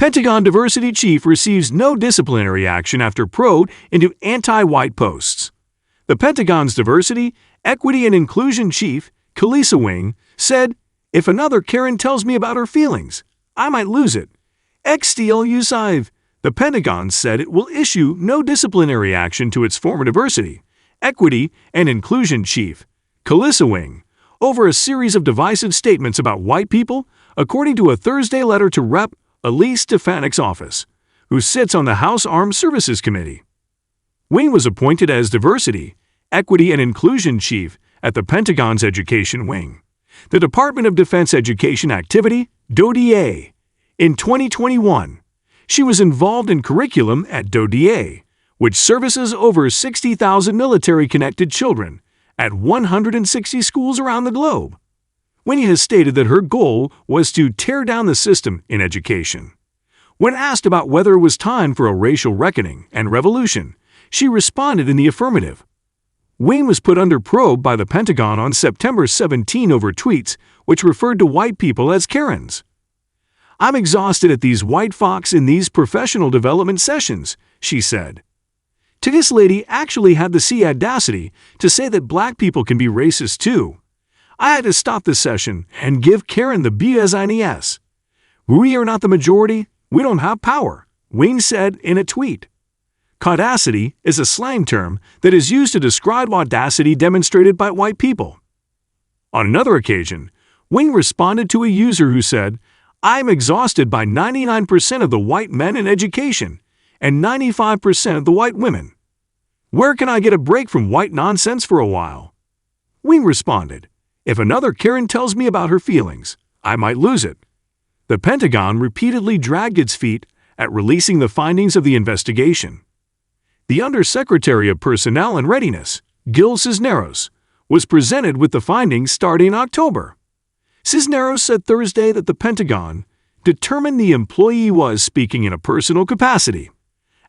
Pentagon diversity chief receives no disciplinary action after probe into anti-white posts. The Pentagon's diversity, equity, and inclusion chief, Kelisa Wing, said, "If another Karen tells me about her feelings, I might lose it." Misaha. The Pentagon said it will issue no disciplinary action to its former diversity, equity, and inclusion chief, Kelisa Wing, over a series of divisive statements about white people, according to a Thursday letter to Rep. Elise Stefanik's office, who sits on the House Armed Services Committee. Wing was appointed as diversity, equity, and inclusion chief at the Pentagon's Education Wing, the Department of Defense Education Activity, DoDA. In 2021, she was involved in curriculum at DoDA, which services over 60,000 military-connected children at 160 schools around the globe. Wing has stated that her goal was to tear down the system in education. When asked about whether it was time for a racial reckoning and revolution, she responded in the affirmative. Wing was put under probe by the Pentagon on September 17 over tweets which referred to white people as Karens. "I'm exhausted at these white fox in these professional development sessions," she said. This lady actually had the audacity to say that black people can be racist too. "I had to stop the session and give Karen the business. We are not the majority, we don't have power," Wing said in a tweet. Caudacity is a slang term that is used to describe audacity demonstrated by white people. On another occasion, Wing responded to a user who said, "I'm exhausted by 99% of the white men in education and 95% of the white women. Where can I get a break from white nonsense for a while?" Wing responded, "If another Karen tells me about her feelings, I might lose it." The Pentagon repeatedly dragged its feet at releasing the findings of the investigation. The Undersecretary of Personnel and Readiness, Gil Cisneros, was presented with the findings starting in October. Cisneros said Thursday that the Pentagon determined the employee was speaking in a personal capacity.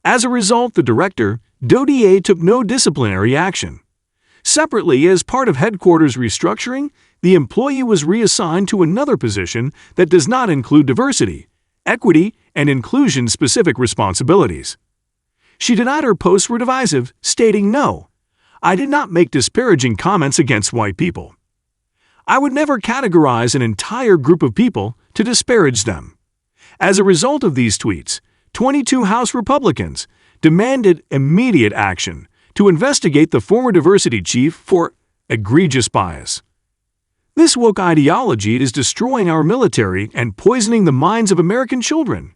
As a result, the director, DoDA, took no disciplinary action. Separately, as part of headquarters restructuring, the employee was reassigned to another position that does not include diversity, equity, and inclusion-specific responsibilities. She denied her posts were divisive, stating, "No, I did not make disparaging comments against white people. I would never categorize an entire group of people to disparage them." As a result of these tweets, 22 House Republicans demanded immediate action to investigate the former diversity chief for egregious bias. "This woke ideology is destroying our military and poisoning the minds of American children,"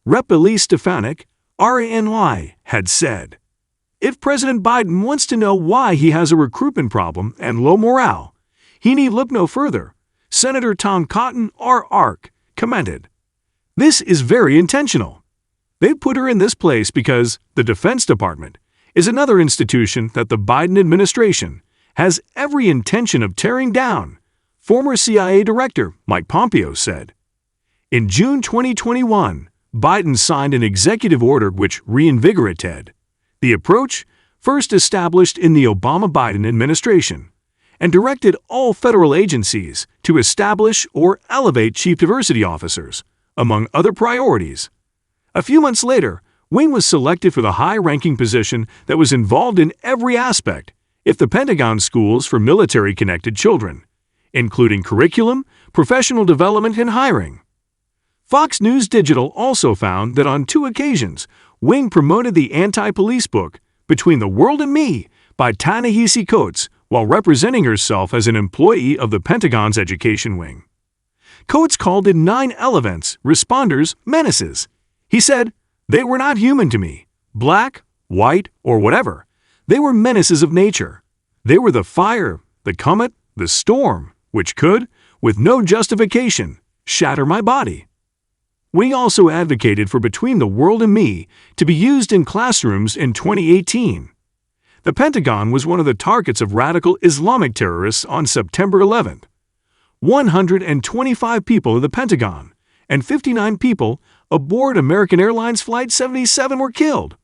Rep. Elise Stefanik, R-N.Y, had said. If President Biden wants to know why he has a recruitment problem and low morale, he need look no further, Senator Tom Cotton, R.R., commented. "This is very intentional. They put her in this place because the Defense Department is another institution that the Biden administration has every intention of tearing down," former CIA Director Mike Pompeo said. In June 2021, Biden signed an executive order which reinvigorated the approach first established in the Obama-Biden administration and directed all federal agencies to establish or elevate chief diversity officers, among other priorities. A few months later, Wing was selected for the high-ranking position that was involved in every aspect of the Pentagon schools for military-connected children, including curriculum, professional development, and hiring. Fox News Digital also found that on 2 occasions, Wing promoted the anti-police book Between the World and Me by Ta-Nehisi Coates while representing herself as an employee of the Pentagon's Education Wing. Coates called the 9 elements responders menaces. He said, "They were not human to me, black, white, or whatever. They were menaces of nature. They were the fire, the comet, the storm, which could, with no justification, shatter my body." Wing also advocated for Between the World and Me to be used in classrooms in 2018. The Pentagon was one of the targets of radical Islamic terrorists on September 11th. 125 people in the Pentagon and 59 people aboard American Airlines Flight 77 were killed.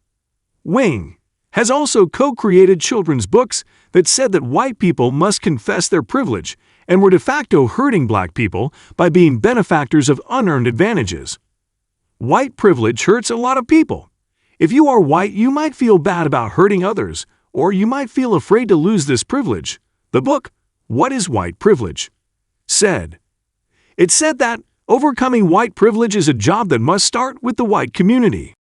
Wing has also co-created children's books that said that white people must confess their privilege and were de facto hurting black people by being benefactors of unearned advantages. White privilege hurts a lot of people. If you are white, you might feel bad about hurting others, or you might feel afraid to lose this privilege. The book, What is White Privilege? said. It said that overcoming white privilege is a job that must start with the white community.